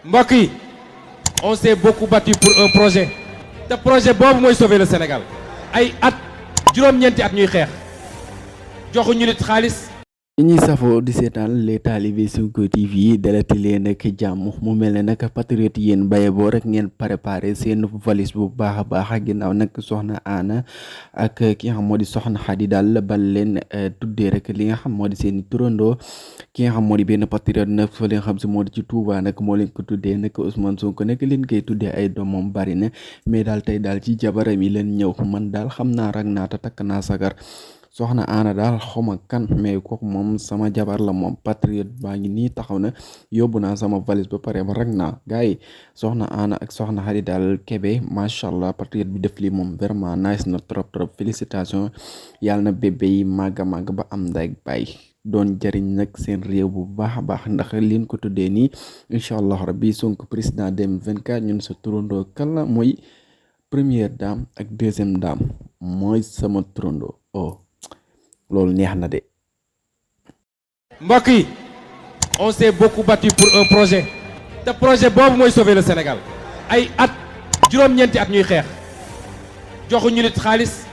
mbokk yi on s'est beaucoup battu pour un projet te projet boobu mooy sauver le Sénégal ay at juróom-ñeenti at ñuy xeex joxuñu nit xaalis. ñi safoo di seetaan les talibé Sonko TV dalati leen ak jàmm mu mel ne nag patriote yéen baye boo rek ngeen préparé seen valise bu baax a baax ginnaaw nag soxna Anna ak ki nga xam moo di soxna Xadi daal bal leen tuddee rek li nga xam moo di seen turandoo ki nga xam moo di benn patriote nag fa li nga xam si moo di ci Touba nag moo leen ko tuddee nag Ousmane Sonko nag leen koy tuddee ay doomam bari na mais daal tey daal ci jabaram yi leen ñëw man daal xam naa rag naa te takk naa sagar soxna Anna daal xawma kan mais kooku moom sama jabar la moom patriote baa ngi nii taxaw na yóbbu naa sama valise ba pare ba rag naa gars yi soxna Anna ak soxna Xadi daal Kébé macha allah patriote bi def lii moom vraiment nice na trop félicitations yàlla na bébé yi màgg ba am nday ak baay doon jëriñ nag seen réew bu baax a baax ndax liin ko tuddee nii incha allah rabbi Sonko président 2024 ñun sa turandoo kan la mooy première dame ak deuxième dame mooy sama turandoo loolu neex na de. mbokk yi on s'est beaucoup battu pour un projet te projet boobu mooy sauver le Sénégal ay at juróom-ñeenti at ñuy xeex joxuñu nit xaalis